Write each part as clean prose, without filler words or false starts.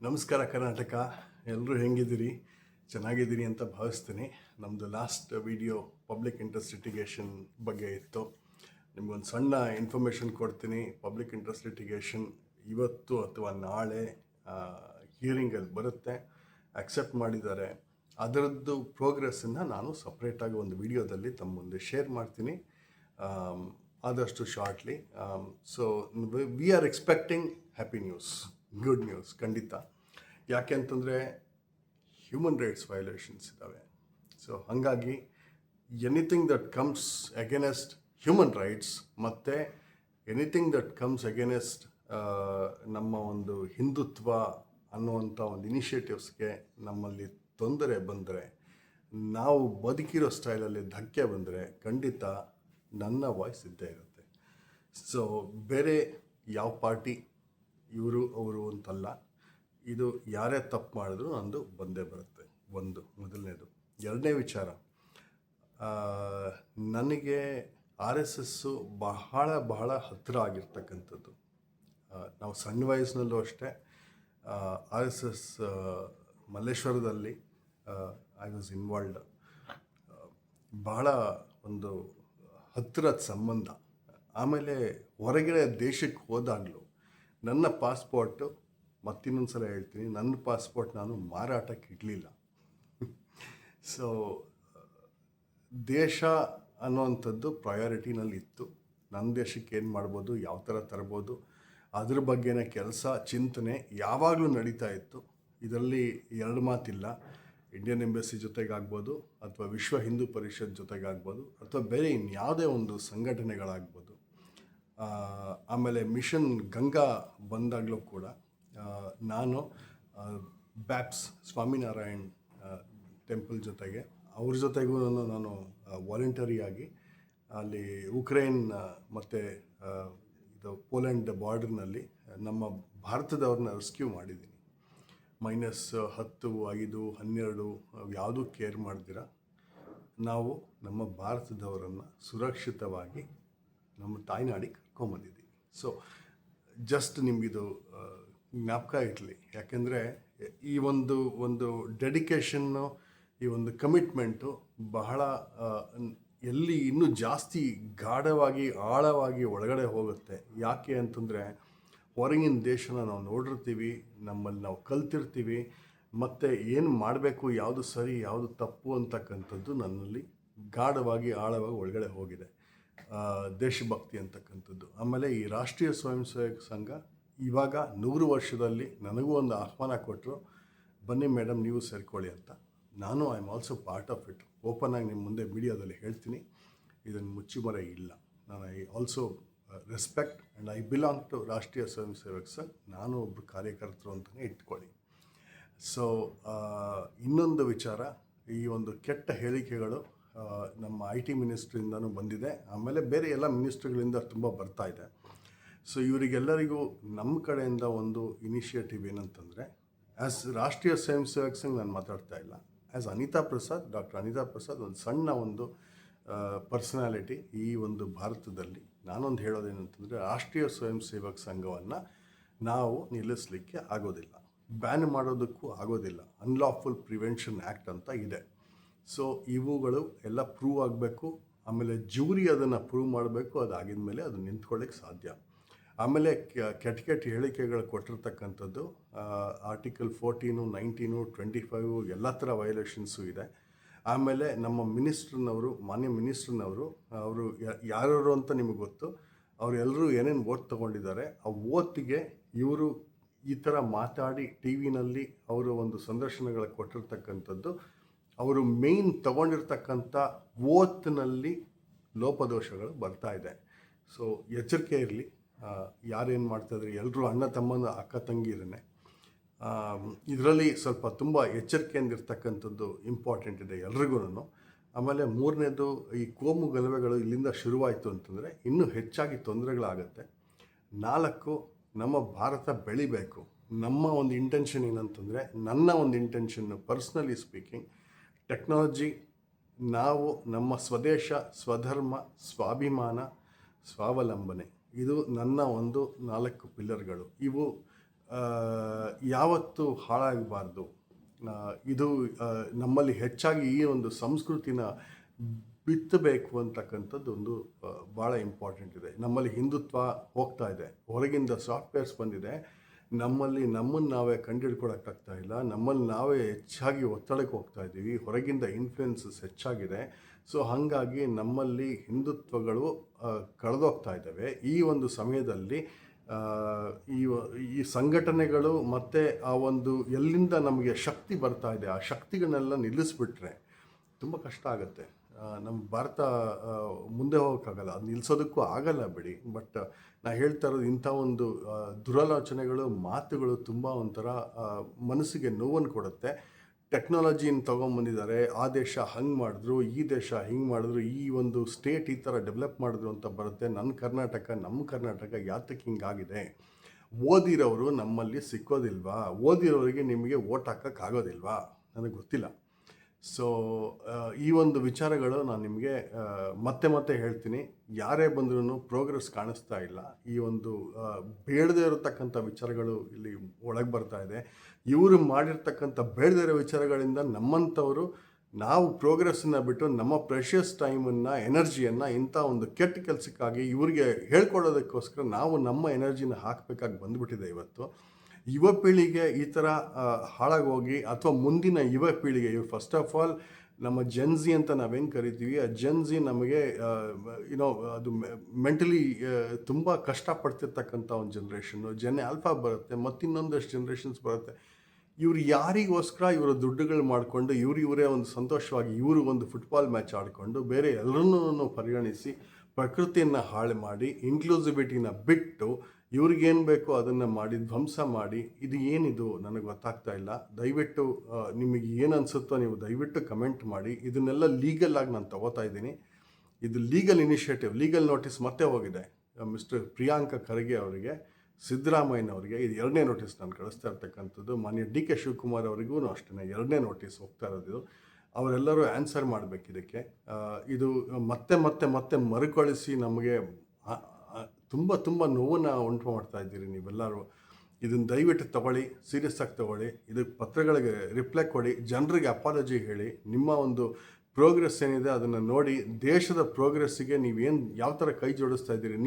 ನಮಸ್ಕಾರ ಕರ್ನಾಟಕ. ಎಲ್ಲರೂ ಹೆಂಗಿದ್ದೀರಿ? ಚೆನ್ನಾಗಿದ್ದೀರಿ ಅಂತ ಭಾವಿಸ್ತೀನಿ. ನಮ್ಮದು last video public interest litigation ಬಗ್ಗೆ ಇತ್ತು. ನಿಮ್ಗೊಂದು ಸಣ್ಣ ಇನ್ಫಾರ್ಮೇಷನ್ ಕೊಡ್ತೀನಿ. ಪಬ್ಲಿಕ್ ಇಂಟ್ರೆಸ್ಟ್ ಲಿಟಿಗೇಷನ್ ಇವತ್ತು ಅಥವಾ ನಾಳೆ ಹಿಯರಿಂಗಲ್ಲಿ ಬರುತ್ತೆ. ಅಕ್ಸೆಪ್ಟ್ ಮಾಡಿದ್ದಾರೆ. ಅದರದ್ದು ಪ್ರೋಗ್ರೆಸ್ಸನ್ನು ನಾನು ಸಪ್ರೇಟಾಗಿ ಒಂದು ವಿಡಿಯೋದಲ್ಲಿ ತಮ್ಮ ಮುಂದೆ ಶೇರ್ ಮಾಡ್ತೀನಿ, ಆದಷ್ಟು shortly. So we are expecting happy news, good news ಖಂಡಿತ. ಯಾಕೆ ಅಂತಂದರೆ ಹ್ಯೂಮನ್ ರೈಟ್ಸ್ ವೈಲೇಷನ್ಸ್ ಇದ್ದಾವೆ. ಸೊ ಹಾಗಾಗಿ anything that comes against human rights ಮತ್ತು ಎನಿಥಿಂಗ್ ದಟ್ ಕಮ್ಸ್ ಅಗೇನೆಸ್ಟ್ ನಮ್ಮ ಒಂದು ಹಿಂದುತ್ವ ಅನ್ನುವಂಥ ಒಂದು ಇನಿಷಿಯೇಟಿವ್ಸ್ಗೆ ನಮ್ಮಲ್ಲಿ ತೊಂದರೆ ಬಂದರೆ, ನಾವು ಬದುಕಿರೋ ಸ್ಟೈಲಲ್ಲಿ ಧಕ್ಕೆ ಬಂದರೆ ಖಂಡಿತ ನನ್ನ ವಾಯ್ಸ್ ಇದ್ದೇ ಇರುತ್ತೆ. ಸೊ ಬೇರೆ ಯಾವ ಪಾರ್ಟಿ ಇವರು ಅವರು ಅಂತಲ್ಲ, ಇದು ಯಾರೇ ತಪ್ಪು ಮಾಡಿದ್ರು ನಂದು ಬಂದೇ ಬರುತ್ತೆ. ಮೊದಲನೇದು. ಎರಡನೇ ವಿಚಾರ, ನನಗೆ RSS ಬಹಳ ಹತ್ತಿರ ಆಗಿರ್ತಕ್ಕಂಥದ್ದು. ನಾವು ಸಣ್ಣ ವಯಸ್ಸಿನಲ್ಲೂ ಅಷ್ಟೇ RSS ಮಲ್ಲೇಶ್ವರದಲ್ಲಿ ಐ ವಾಸ್ ಇನ್ವಾಲ್ವ್ಡ್. ಬಹಳ ಒಂದು ಹತ್ತಿರದ ಸಂಬಂಧ. ಆಮೇಲೆ ಹೊರಗಡೆ ದೇಶಕ್ಕೆ ಹೋದಾಗಲೂ ನನ್ನ ಪಾಸ್ಪೋರ್ಟು, ಮತ್ತಿನ್ನೊಂದು ಸಲ ಹೇಳ್ತೀನಿ, ನನ್ನ ಪಾಸ್ಪೋರ್ಟ್ ನಾನು ಮಾರಾಟಕ್ಕೆ ಇಡಲಿಲ್ಲ. ಸೊ ದೇಶ ಅನ್ನೋವಂಥದ್ದು ಪ್ರಯಾರಿಟಿನಲ್ಲಿ ಇತ್ತು. ನನ್ನ ದೇಶಕ್ಕೆ ಏನು ಮಾಡ್ಬೋದು, ಯಾವ ಥರ ತರ್ಬೋದು, ಅದ್ರ ಬಗ್ಗೆನೇ ಕೆಲಸ, ಚಿಂತನೆ ಯಾವಾಗಲೂ ನಡೀತಾ ಇತ್ತು. ಇದರಲ್ಲಿ ಎರಡು ಮಾತಿಲ್ಲ. ಇಂಡಿಯನ್ ಎಂಬಸಿ ಜೊತೆಗಾಗ್ಬೋದು, ಅಥವಾ ವಿಶ್ವ ಹಿಂದೂ ಪರಿಷತ್ ಜೊತೆಗಾಗ್ಬೋದು, ಅಥವಾ ಬೇರೆ ಇನ್ಯಾವುದೇ ಒಂದು ಸಂಘಟನೆಗಳಾಗ್ಬೋದು. ಆಮೇಲೆ ಮಿಷನ್ ಗಂಗಾ ಬಂದಾಗಲೂ ಕೂಡ ನಾನು ಬ್ಯಾಪ್ಸ್ ಸ್ವಾಮಿನಾರಾಯಣ್ ಟೆಂಪಲ್ ಜೊತೆಗೆ ಅವ್ರ ಜೊತೆಗೂ ನಾನು ವಾಲಂಟರಿಯಾಗಿ ಅಲ್ಲಿ ಉಕ್ರೇನ್ ಮತ್ತು ಇದು ಪೋಲೆಂಡ್ ಬಾರ್ಡರ್ನಲ್ಲಿ ನಮ್ಮ ಭಾರತದವ್ರನ್ನ ರೆಸ್ಕ್ಯೂ ಮಾಡಿದ್ದೀನಿ. -10, 5, 12 ಯಾವುದೂ ಕೇರ್ ಮಾಡ್ದಿರ ನಾವು ನಮ್ಮ ಭಾರತದವರನ್ನು ಸುರಕ್ಷಿತವಾಗಿ ನಮ್ಮ ತಾಯ್ನಾಡಿಗೆ ಕರ್ಕೊಂಬಂದಿದ್ದೀವಿ. ಸೊ ಜಸ್ಟ್ ನಿಮಗಿದು ಜ್ಞಾಪಕ ಇರಲಿ. ಯಾಕೆಂದರೆ ಈ ಒಂದು ಡೆಡಿಕೇಶನ್ನು, ಈ ಒಂದು ಕಮಿಟ್ಮೆಂಟು ಬಹಳ ಎಲ್ಲಿ ಇನ್ನೂ ಜಾಸ್ತಿ ಗಾಢವಾಗಿ ಆಳವಾಗಿ ಒಳಗಡೆ ಹೋಗುತ್ತೆ. ಯಾಕೆ ಅಂತಂದರೆ ಹೊರಗಿನ ದೇಶನ ನಾವು ನೋಡಿರ್ತೀವಿ, ನಮ್ಮಲ್ಲಿ ನಾವು ಕಲ್ತಿರ್ತೀವಿ, ಮತ್ತು ಏನು ಮಾಡಬೇಕು, ಯಾವುದು ಸರಿ ಯಾವುದು ತಪ್ಪು ಅಂತಕ್ಕಂಥದ್ದು ನನ್ನಲ್ಲಿ ಗಾಢವಾಗಿ ಆಳವಾಗಿ ಒಳಗಡೆ ಹೋಗಿದೆ. ದೇಶಭಕ್ತಿ ಅಂತಕ್ಕಂಥದ್ದು. ಆಮೇಲೆ ಈ ರಾಷ್ಟ್ರೀಯ ಸ್ವಯಂ ಸೇವಕ ಸಂಘ ಇವಾಗ 100 ವರ್ಷದಲ್ಲಿ ನನಗೂ ಒಂದು ಆಹ್ವಾನ ಕೊಟ್ಟರು, ಬನ್ನಿ ಮೇಡಮ್ ನೀವು ಸೇರ್ಕೊಳ್ಳಿ ಅಂತ. ನಾನು I am also part of it. Open ಆಗಿ ನಿಮ್ಮ ಮುಂದೆ ಮೀಡಿಯಾದಲ್ಲಿ ಹೇಳ್ತೀನಿ, ಇದನ್ನು ಮುಚ್ಚುಮರೆ ಇಲ್ಲ. ನಾನು I also respect and I belong to Rashtriya ಸ್ವಯಂ ಸೇವಕ ಸಂಘ. ನಾನು ಒಬ್ಬರು ಕಾರ್ಯಕರ್ತರು ಅಂತಲೇ ಇಟ್ಕೊಳ್ಳಿ. ಸೊ ಇನ್ನೊಂದು ವಿಚಾರ, ಈ ಒಂದು ಕೆಟ್ಟ ಹೇಳಿಕೆಗಳು ನಮ್ಮ IT ಮಿನಿಸ್ಟ್ರಿಂದನೂ ಬಂದಿದೆ, ಆಮೇಲೆ ಬೇರೆ ಎಲ್ಲ ಮಿನಿಸ್ಟ್ರುಗಳಿಂದ ತುಂಬ ಬರ್ತಾ ಇದೆ. ಸೊ ಇವರಿಗೆಲ್ಲರಿಗೂ ನಮ್ಮ ಕಡೆಯಿಂದ ಒಂದು ಇನಿಷಿಯೇಟಿವ್ ಏನಂತಂದರೆ, ಆ್ಯಸ್ ರಾಷ್ಟ್ರೀಯ ಸ್ವಯಂ ಸೇವಕ ಸಂಘ ನಾನು ಮಾತಾಡ್ತಾ ಇಲ್ಲ, ಆ್ಯಸ್ ಡಾಕ್ಟರ್ ಅನಿತಾ ಪ್ರಸಾದ್ ಒಂದು ಸಣ್ಣ ಒಂದು ಪರ್ಸನಾಲಿಟಿ ಈ ಒಂದು ಭಾರತದಲ್ಲಿ ನಾನೊಂದು ಹೇಳೋದೇನಂತಂದರೆ, ರಾಷ್ಟ್ರೀಯ ಸ್ವಯಂ ಸೇವಕ ಸಂಘವನ್ನು ನಾವು ನಿಲ್ಲಿಸಲಿಕ್ಕೆ ಆಗೋದಿಲ್ಲ, ಬ್ಯಾನ್ ಮಾಡೋದಕ್ಕೂ ಆಗೋದಿಲ್ಲ. ಅನ್ಲಾಫುಲ್ ಪ್ರಿವೆನ್ಷನ್ ಆ್ಯಕ್ಟ್ ಅಂತ ಇದೆ. ಸೊ ಇವುಗಳು ಎಲ್ಲ ಪ್ರೂವ್ ಆಗಬೇಕು. ಆಮೇಲೆ ಜೂರಿ ಅದನ್ನು ಪ್ರೂವ್ ಮಾಡಬೇಕು. ಅದಾಗಿದ ಮೇಲೆ ಅದು ನಿಂತ್ಕೊಳ್ಳಿಕ್ಕೆ ಸಾಧ್ಯ. ಆಮೇಲೆ ಕೆಟ್ಟ ಹೇಳಿಕೆಗಳು ಕೊಟ್ಟಿರ್ತಕ್ಕಂಥದ್ದು ಆರ್ಟಿಕಲ್ 14, 19, 25 ಎಲ್ಲ ಥರ ವೈಲೇಷನ್ಸು ಇದೆ. ಆಮೇಲೆ ನಮ್ಮ ಮಾನ್ಯ ಮಿನಿಸ್ಟ್ರನವರು ಅವರು ಯಾರ್ಯಾರು ಅಂತ ನಿಮಗೆ ಗೊತ್ತು, ಅವರೆಲ್ಲರೂ ಏನೇನು ಓಟ್ ತೊಗೊಂಡಿದ್ದಾರೆ, ಆ ಓತಿಗೆ ಇವರು ಈ ಥರ ಮಾತಾಡಿ ಟಿ ವಿನಲ್ಲಿ ಅವರು ಒಂದು ಸಂದರ್ಶನಗಳು ಕೊಟ್ಟಿರ್ತಕ್ಕಂಥದ್ದು, ಅವರು ಮೇಯ್ನ್ ತಗೊಂಡಿರ್ತಕ್ಕಂಥ ಓತ್ನಲ್ಲಿ ಲೋಪದೋಷಗಳು ಬರ್ತಾ ಇದೆ. ಸೊ ಎಚ್ಚರಿಕೆ ಇರಲಿ. ಯಾರೇನು ಮಾಡ್ತಾಯಿದ್ರೆ ಎಲ್ಲರೂ ಅಣ್ಣ ತಮ್ಮನ ಅಕ್ಕ ತಂಗಿರೇ. ಇದರಲ್ಲಿ ಸ್ವಲ್ಪ ತುಂಬ ಎಚ್ಚರಿಕೆಯಿಂದಿರ್ತಕ್ಕಂಥದ್ದು ಇಂಪಾರ್ಟೆಂಟ್ ಇದೆ ಎಲ್ರಿಗೂ. ಆಮೇಲೆ ಮೂರನೇದು, ಈ ಕೋಮು ಗಲಭೆಗಳು ಇಲ್ಲಿಂದ ಶುರುವಾಯಿತು ಅಂತಂದರೆ ಇನ್ನೂ ಹೆಚ್ಚಾಗಿ ತೊಂದರೆಗಳಾಗುತ್ತೆ. 4, ನಮ್ಮ ಭಾರತ ಬೆಳಿಬೇಕು. ನಮ್ಮ ಒಂದು ಇಂಟೆನ್ಷನ್ ಏನಂತಂದರೆ, ನನ್ನ ಒಂದು ಇಂಟೆನ್ಷನ್ನು ಪರ್ಸ್ನಲಿ ಸ್ಪೀಕಿಂಗ್, ಟೆಕ್ನಾಲಜಿ, ನಾವು ನಮ್ಮ ಸ್ವದೇಶ, ಸ್ವಧರ್ಮ, ಸ್ವಾಭಿಮಾನ, ಸ್ವಾವಲಂಬನೆ, ಇದು ನನ್ನ ಒಂದು 4 ಪಿಲ್ಲರ್ಗಳು. ಇವು ಯಾವತ್ತೂ ಹಾಳಾಗಬಾರ್ದು. ಇದು ನಮ್ಮಲ್ಲಿ ಹೆಚ್ಚಾಗಿ ಈ ಒಂದು ಸಂಸ್ಕೃತಿನ ಬಿತ್ತಬೇಕು ಅಂತಕ್ಕಂಥದ್ದು ಒಂದು ಭಾಳ ಇಂಪಾರ್ಟೆಂಟ್ ಇದೆ. ನಮ್ಮಲ್ಲಿ ಹಿಂದುತ್ವ ಹೋಗ್ತಾ ಇದೆ, ಹೊರಗಿಂದ ಸಾಫ್ಟ್ವೇರ್ಸ್ ಬಂದಿದೆ, ನಮ್ಮಲ್ಲಿ ನಮ್ಮನ್ನು ನಾವೇ ಕಂಡುಹಿಡ್ಕೊಳಕ್ಕಾಗ್ತಾ ಇಲ್ಲ, ನಮ್ಮಲ್ಲಿ ನಾವೇ ಹೆಚ್ಚಾಗಿ ಒತ್ತಡಕ್ಕೆ ಹೋಗ್ತಾ ಇದ್ದೀವಿ, ಹೊರಗಿಂದ ಇನ್ಫ್ಲುಯೆನ್ಸಸ್ ಹೆಚ್ಚಾಗಿದೆ. ಸೊ ಹಾಗಾಗಿ ನಮ್ಮಲ್ಲಿ ಹಿಂದುತ್ವಗಳು ಕಳೆದೋಗ್ತಾ ಇದ್ದಾವೆ. ಈ ಒಂದು ಸಮಯದಲ್ಲಿ ಈ ಸಂಘಟನೆಗಳು ಮತ್ತು ಆ ಒಂದು ಎಲ್ಲಿಂದ ನಮಗೆ ಶಕ್ತಿ ಬರ್ತಾ ಇದೆ, ಆ ಶಕ್ತಿಗಳನ್ನೆಲ್ಲ ನಿಲ್ಲಿಸ್ಬಿಟ್ರೆ ತುಂಬ ಕಷ್ಟ ಆಗುತ್ತೆ. ನಮ್ಮ ಭಾರತ ಮುಂದೆ ಹೋಗೋಕ್ಕಾಗಲ್ಲ, ಅದು ನಿಲ್ಲಿಸೋದಕ್ಕೂ ಆಗಲ್ಲ ಬಿಡಿ. ಬಟ್ ನಾ ಹೇಳ್ತಾ ಇರೋದು ಇಂಥ ಒಂದು ದುರಾಲೋಚನೆಗಳು, ಮಾತುಗಳು ತುಂಬ ಒಂಥರ ಮನಸ್ಸಿಗೆ ನೋವನ್ನು ಕೊಡುತ್ತೆ. ಟೆಕ್ನಾಲಜಿನ ತೊಗೊಂಬಂದಿದ್ದಾರೆ, ಆ ದೇಶ ಹಂಗೆ ಮಾಡಿದ್ರು, ಈ ದೇಶ ಹಿಂಗೆ ಮಾಡಿದ್ರು, ಈ ಒಂದು ಸ್ಟೇಟ್ ಈ ಥರ ಡೆವಲಪ್ ಮಾಡಿದ್ರು ಅಂತ ಬರುತ್ತೆ. ನಮ್ಮ ಕರ್ನಾಟಕ ಯಾತಕ್ಕೆ ಹಿಂಗಾಗಿದೆ? ಓದಿರೋರು ನಮ್ಮಲ್ಲಿ ಸಿಕ್ಕೋದಿಲ್ವಾ? ಓದಿರೋರಿಗೆ ನಿಮಗೆ ಓಟ್ ಹಾಕೋಕ್ಕಾಗೋದಿಲ್ವಾ? ನನಗೆ ಗೊತ್ತಿಲ್ಲ. ಸೊ ಈ ಒಂದು ವಿಚಾರಗಳು ನಾನು ನಿಮಗೆ ಮತ್ತೆ ಹೇಳ್ತೀನಿ. ಯಾರೇ ಬಂದ್ರೂ ಪ್ರೋಗ್ರೆಸ್ ಕಾಣಿಸ್ತಾ ಇಲ್ಲ. ಈ ಒಂದು ಬೇಡದೇ ಇರತಕ್ಕಂಥ ವಿಚಾರಗಳು ಇಲ್ಲಿ ಒಳಗೆ ಬರ್ತಾ ಇದೆ. ಇವರು ಮಾಡಿರ್ತಕ್ಕಂಥ ಬೇಡದೇ ಇರೋ ವಿಚಾರಗಳಿಂದ ನಮ್ಮಂಥವರು ನಾವು ಪ್ರೋಗ್ರೆಸ್ಸನ್ನು ಬಿಟ್ಟು ನಮ್ಮ ಪ್ರೆಷಿಯಸ್ ಟೈಮನ್ನು, ಎನರ್ಜಿಯನ್ನು ಇಂಥ ಒಂದು ಕೆಟ್ಟ ಕೆಲಸಕ್ಕಾಗಿ ಇವ್ರಿಗೆ ಹೇಳ್ಕೊಡೋದಕ್ಕೋಸ್ಕರ ನಾವು ನಮ್ಮ ಎನರ್ಜಿನ ಹಾಕಬೇಕಾಗಿ ಬಂದುಬಿಟ್ಟಿದೆ ಇವತ್ತು. ಯುವ ಪೀಳಿಗೆ ಈ ಥರ ಹಾಳಾಗೋಗಿ, ಅಥವಾ ಮುಂದಿನ ಯುವ ಪೀಳಿಗೆ, ಇವು ಫಸ್ಟ್ ಆಫ್ ಆಲ್ ನಮ್ಮ ಜೆನ್ಜಿ ಅಂತ ನಾವೇನು ಕರಿತೀವಿ, ಆ ಜೆನ್ಜಿ ನಮಗೆ ಅದು ಮೆಂಟಲಿ ತುಂಬ ಕಷ್ಟಪಡ್ತಿರ್ತಕ್ಕಂಥ ಒಂದು ಜನ್ರೇಷನ್ನು. ಆಲ್ಫಾ ಬರುತ್ತೆ, ಮತ್ತಿನ್ನೊಂದಷ್ಟು ಜನ್ರೇಷನ್ಸ್ ಬರುತ್ತೆ. ಇವ್ರು ಯಾರಿಗೋಸ್ಕರ ಇವರ ದುಡ್ಡುಗಳು ಮಾಡಿಕೊಂಡು ಇವರೇ ಒಂದು ಸಂತೋಷವಾಗಿ ಇವರು ಒಂದು ಫುಟ್ಬಾಲ್ ಮ್ಯಾಚ್ ಆಡಿಕೊಂಡು ಬೇರೆ ಎಲ್ಲರನ್ನೂ ಪರಿಗಣಿಸಿ ಪ್ರಕೃತಿಯನ್ನು ಹಾಳು ಮಾಡಿ, ಇನ್ಕ್ಲೂಸಿವಿಟಿನ ಬಿಟ್ಟು ಇವ್ರಿಗೇನು ಬೇಕೋ ಅದನ್ನು ಮಾಡಿ ಧ್ವಂಸ ಮಾಡಿ, ಇದು ಏನಿದು ನನಗೆ ಗೊತ್ತಾಗ್ತಾ ಇಲ್ಲ. ದಯವಿಟ್ಟು ನಿಮಗೆ ಏನು ಅನಿಸುತ್ತೋ ನೀವು ದಯವಿಟ್ಟು ಕಮೆಂಟ್ ಮಾಡಿ. ಇದನ್ನೆಲ್ಲ ಲೀಗಲ್ ಆಗಿ ನಾನು ತಗೋತಾ ಇದ್ದೀನಿ. ಇದು ಲೀಗಲ್ ಇನಿಷಿಯೇಟಿವ್, ಲೀಗಲ್ ನೋಟಿಸ್ ಮತ್ತೆ ಹೋಗಿದೆ ಮಿಸ್ಟರ್ ಪ್ರಿಯಾಂಕ ಖರ್ಗೆ ಅವರಿಗೆ, ಸಿದ್ದರಾಮಯ್ಯನವರಿಗೆ. ಇದು 2ನೇ ನೋಟಿಸ್ ನಾನು ಕಳಿಸ್ತಾ ಇರ್ತಕ್ಕಂಥದ್ದು. ಮಾನ್ಯ DK ಶಿವಕುಮಾರ್ ಅವರಿಗೂ ಅಷ್ಟೇ 2ನೇ ನೋಟಿಸ್ ಹೋಗ್ತಾ ಇರೋದು. ಅವರೆಲ್ಲರೂ ಆನ್ಸರ್ ಮಾಡಬೇಕು ಇದಕ್ಕೆ. ಇದು ಮತ್ತೆ ಮರುಕಳಿಸಿ ನಮಗೆ ತುಂಬ ನೋವನ್ನು ಉಂಟು ಮಾಡ್ತಾ ಇದ್ದೀರಿ ನೀವೆಲ್ಲರೂ. ಇದನ್ನು ದಯವಿಟ್ಟು ತಗೊಳ್ಳಿ, ಸೀರಿಯಸ್ ಆಗಿ ತಗೊಳ್ಳಿ. ಇದಕ್ಕೆ ಪತ್ರಗಳಿಗೆ ರಿಪ್ಲೈ ಕೊಡಿ, ಜನರಿಗೆ ಅಪಾಲಜಿ ಹೇಳಿ. ನಿಮ್ಮ ಒಂದು ಪ್ರೋಗ್ರೆಸ್ ಏನಿದೆ ಅದನ್ನು ನೋಡಿ, ದೇಶದ ಪ್ರೋಗ್ರೆಸ್ಸಿಗೆ ನೀವೇನು ಯಾವ ಥರ ಕೈ ಜೋಡಿಸ್ತಾ ಇದ್ದೀರಿ.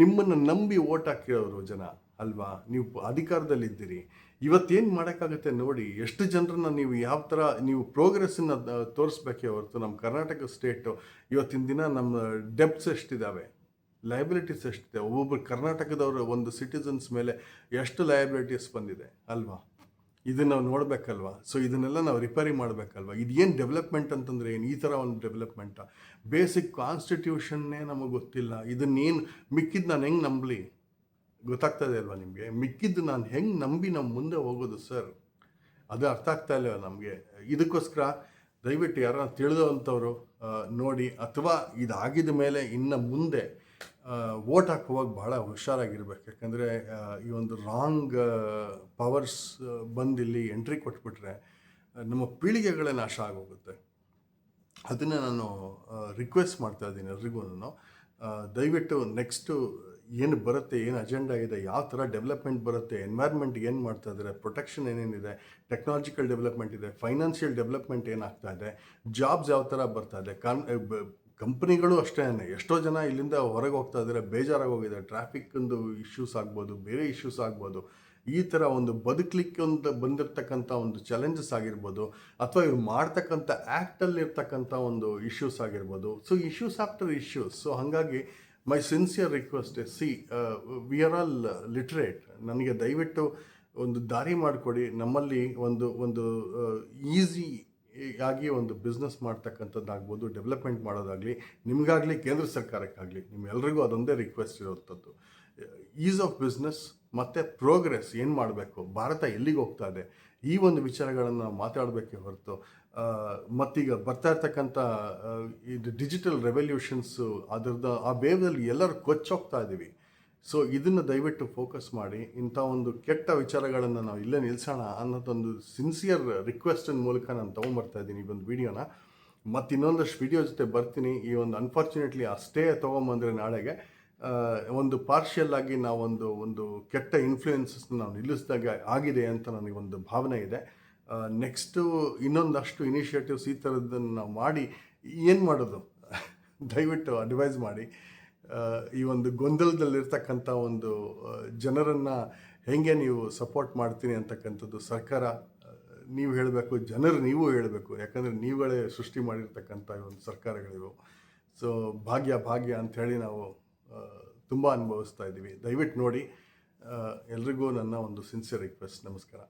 ನಿಮ್ಮನ್ನು ನಂಬಿ ಓಟ್ ಹಾಕಿರೋರು ಜನ ಅಲ್ವಾ? ನೀವು ಅಧಿಕಾರದಲ್ಲಿದ್ದೀರಿ. ಇವತ್ತೇನು ಮಾಡೋಕ್ಕಾಗುತ್ತೆ ನೋಡಿ. ಎಷ್ಟು ಜನರನ್ನ ನೀವು ಯಾವ ಥರ ನೀವು ಪ್ರೋಗ್ರೆಸ್ಸನ್ನು ತೋರಿಸ್ಬೇಕೇ ಹೊರತು ನಮ್ಮ ಕರ್ನಾಟಕ ಸ್ಟೇಟು ಇವತ್ತಿನ ದಿನ ನಮ್ಮ ಡೆಬ್ಟ್ಸ್ ಎಷ್ಟಿದ್ದಾವೆ, ಲಯಬಿಲಿಟೀಸ್ ಎಷ್ಟಿದೆ, ಒಬ್ಬೊಬ್ಬರು ಕರ್ನಾಟಕದವರು ಒಂದು ಸಿಟಿಸನ್ಸ್ ಮೇಲೆ ಎಷ್ಟು ಲಯಬಿಲಿಟೀಸ್ ಬಂದಿದೆ ಅಲ್ವಾ? ಇದನ್ನು ನಾವು ನೋಡಬೇಕಲ್ವಾ? ಸೊ ಇದನ್ನೆಲ್ಲ ನಾವು ರಿಪೇರಿ ಮಾಡಬೇಕಲ್ವಾ? ಇದು ಏನು ಡೆವಲಪ್ಮೆಂಟ್ ಅಂತಂದರೆ ಏನು? ಈ ಥರ ಒಂದು ಡೆವಲಪ್ಮೆಂಟಾ? ಬೇಸಿಕ್ ಕಾನ್ಸ್ಟಿಟ್ಯೂಷನ್ನೇ ನಮಗೆ ಗೊತ್ತಿಲ್ಲ. ಇದನ್ನೇನು ಮಿಕ್ಕಿದ್ದು ನಾನು ಹೆಂಗೆ ನಂಬಲಿ? ಗೊತ್ತಾಗ್ತಾ ಇದೆ ಅಲ್ವಾ ನಿಮಗೆ? ಮಿಕ್ಕಿದ್ದು ನಾನು ಹೆಂಗೆ ನಂಬಿ ನಮ್ಮ ಮುಂದೆ ಹೋಗೋದು ಸರ್? ಅದು ಅರ್ಥ ಆಗ್ತಾ ಇಲ್ಲ ನಮಗೆ. ಇದಕ್ಕೋಸ್ಕರ ದಯವಿಟ್ಟು ಯಾರನ್ನ ತಿಳಿದವಂಥವ್ರು ನೋಡಿ, ಅಥವಾ ಇದಾಗಿದ ಮೇಲೆ ಇನ್ನು ಮುಂದೆ ವೋಟ್ ಹಾಕುವಾಗ ಭಾಳ ಹುಷಾರಾಗಿರ್ಬೇಕು. ಯಾಕಂದರೆ ಈ ಒಂದು ರಾಂಗ್ ಪವರ್ಸ್ ಬಂದಿಲ್ಲಿ ಎಂಟ್ರಿ ಕೊಟ್ಬಿಟ್ರೆ ನಮ್ಮ ಪೀಳಿಗೆಗಳೇ ನಾಶ ಆಗೋಗುತ್ತೆ. ಅದನ್ನು ನಾನು ರಿಕ್ವೆಸ್ಟ್ ಮಾಡ್ತಾ ಇದ್ದೀನಿ ಎಲ್ರಿಗೂ. ದಯವಿಟ್ಟು ನೆಕ್ಸ್ಟು ಏನು ಬರುತ್ತೆ, ಏನು ಅಜೆಂಡಾ ಇದೆ, ಯಾವ ಥರ ಡೆವಲಪ್ಮೆಂಟ್ ಬರುತ್ತೆ, ಎನ್ವೈರ್ಮೆಂಟ್ ಏನು ಮಾಡ್ತಾ ಇದ್ದಾರೆ, ಪ್ರೊಟೆಕ್ಷನ್ ಏನೇನಿದೆ, ಟೆಕ್ನಾಲಜಿಕಲ್ ಡೆವಲಪ್ಮೆಂಟ್ ಇದೆ, ಫೈನಾನ್ಷಿಯಲ್ ಡೆವಲಪ್ಮೆಂಟ್ ಏನಾಗ್ತಾ ಇದೆ, ಜಾಬ್ಸ್ ಯಾವ ಥರ ಬರ್ತಾ ಇದೆ, ಕಂಪ್ನಿಗಳು ಅಷ್ಟೇ. ಎಷ್ಟೋ ಜನ ಇಲ್ಲಿಂದ ಹೊರಗೆ ಹೋಗ್ತಾ ಇದ್ದಾರೆ, ಬೇಜಾರಾಗಿ ಹೋಗಿದೆ. ಟ್ರಾಫಿಕ್ಕಿಂದು ಇಶ್ಯೂಸ್ ಆಗ್ಬೋದು, ಬೇರೆ ಇಶ್ಯೂಸ್ ಆಗ್ಬೋದು. ಈ ಥರ ಒಂದು ಬದುಕಲಿಕ್ಕೆ ಒಂದು ಬಂದಿರತಕ್ಕಂಥ ಒಂದು ಚಾಲೆಂಜಸ್ ಆಗಿರ್ಬೋದು, ಅಥವಾ ಇವ್ರು ಮಾಡ್ತಕ್ಕಂಥ ಆ್ಯಕ್ಟಲ್ಲಿರ್ತಕ್ಕಂಥ ಒಂದು ಇಶ್ಯೂಸ್ ಆಗಿರ್ಬೋದು. So issues after issues. So ಹಾಗಾಗಿ my sincere request we are all literate. ನನಗೆ ದಯವಿಟ್ಟು ಒಂದು ದಾರಿ ಮಾಡಿಕೊಡಿ. ನಮ್ಮಲ್ಲಿ ಒಂದು ಈಸಿ ಆಗಿ ಒಂದು ಬಿಸ್ನೆಸ್ ಮಾಡ್ತಕ್ಕಂಥದ್ದಾಗ್ಬೋದು, ಡೆವಲಪ್ಮೆಂಟ್ ಮಾಡೋದಾಗಲಿ, ನಿಮಗಾಗಲಿ ಕೇಂದ್ರ ಸರ್ಕಾರಕ್ಕಾಗಲಿ, ನಿಮ್ಮೆಲ್ಲರಿಗೂ ಅದೊಂದೇ ರಿಕ್ವೆಸ್ಟ್ ಇರುವಂಥದ್ದು. ಈಸ್ ಆಫ್ ಬಿಸ್ನೆಸ್ ಮತ್ತು ಪ್ರೋಗ್ರೆಸ್ ಏನು ಮಾಡಬೇಕು, ಭಾರತ ಎಲ್ಲಿಗೆ ಹೋಗ್ತಾ ಇದೆ, ಈ ಒಂದು ವಿಚಾರಗಳನ್ನು ನಾವು ಮಾತಾಡಬೇಕೇ ಹೊರತು ಮತ್ತೀಗ ಬರ್ತಾ ಇರ್ತಕ್ಕಂಥ ಇದು ಡಿಜಿಟಲ್ ರೆವಲ್ಯೂಷನ್ಸು ಅದರದ್ದು ಆ ವೇವ್ದಲ್ಲಿ ಎಲ್ಲರೂ ಕೊಚ್ಚೋಗ್ತಾ ಇದ್ದೀವಿ. ಸೊ ಇದನ್ನು ದಯವಿಟ್ಟು ಫೋಕಸ್ ಮಾಡಿ. ಇಂಥ ಒಂದು ಕೆಟ್ಟ ವಿಚಾರಗಳನ್ನು ನಾವು ಇಲ್ಲೇ ನಿಲ್ಲಿಸೋಣ ಅನ್ನೋದೊಂದು ಸಿನ್ಸಿಯರ್ ರಿಕ್ವೆಸ್ಟಿನ ಮೂಲಕ ನಾನು ತೊಗೊಂಬರ್ತಾ ಇದ್ದೀನಿ ಈ ಒಂದು ವಿಡಿಯೋನ. ಮತ್ತು ಇನ್ನೊಂದಷ್ಟು ವಿಡಿಯೋ ಜೊತೆ ಬರ್ತೀನಿ. ಈ ಒಂದು ಅನ್ಫಾರ್ಚುನೇಟ್ಲಿ ಆ ಸ್ಟೇ ತೊಗೊಂಬಂದರೆ ನಾಳೆಗೆ ಒಂದು ಪಾರ್ಷಿಯಲ್ ಆಗಿ ನಾವೊಂದು ಒಂದು ಕೆಟ್ಟ ಇನ್ಫ್ಲೂಯೆನ್ಸಸ್ನ ನಾವು ನಿಲ್ಲಿಸಿದಾಗ ಆಗಿದೆ ಅಂತ ನನಗೊಂದು ಭಾವನೆ ಇದೆ. ನೆಕ್ಸ್ಟು ಇನ್ನೊಂದಷ್ಟು ಇನಿಷಿಯೇಟಿವ್ಸ್ ಈ ಥರದ್ದನ್ನು ನಾವು ಮಾಡಿ ಏನು ಮಾಡೋದು ದಯವಿಟ್ಟು ಅಡ್ವೈಸ್ ಮಾಡಿ. ಈ ಒಂದು ಗೊಂದಲದಲ್ಲಿರ್ತಕ್ಕಂಥ ಒಂದು ಜನರನ್ನು ಹೇಗೆ ನೀವು ಸಪೋರ್ಟ್ ಮಾಡ್ತೀನಿ ಅಂತಕ್ಕಂಥದ್ದು ಸರ್ಕಾರ ನೀವು ಹೇಳಬೇಕು, ಜನರು ನೀವು ಹೇಳಬೇಕು. ಯಾಕಂದರೆ ನೀವುಗಳೇ ಸೃಷ್ಟಿ ಮಾಡಿರ್ತಕ್ಕಂಥ ಒಂದು ಸರ್ಕಾರಗಳಿವು. ಸೊ ಭಾಗ್ಯ ಅಂಥೇಳಿ ನಾವು ತುಂಬ ಅನುಭವಿಸ್ತಾ ಇದ್ದೀವಿ. ದಯವಿಟ್ಟು ನೋಡಿ. ಎಲ್ರಿಗೂ ನನ್ನ ಒಂದು ಸಿನ್ಸಿಯರ್ ರಿಕ್ವೆಸ್ಟ್. ನಮಸ್ಕಾರ.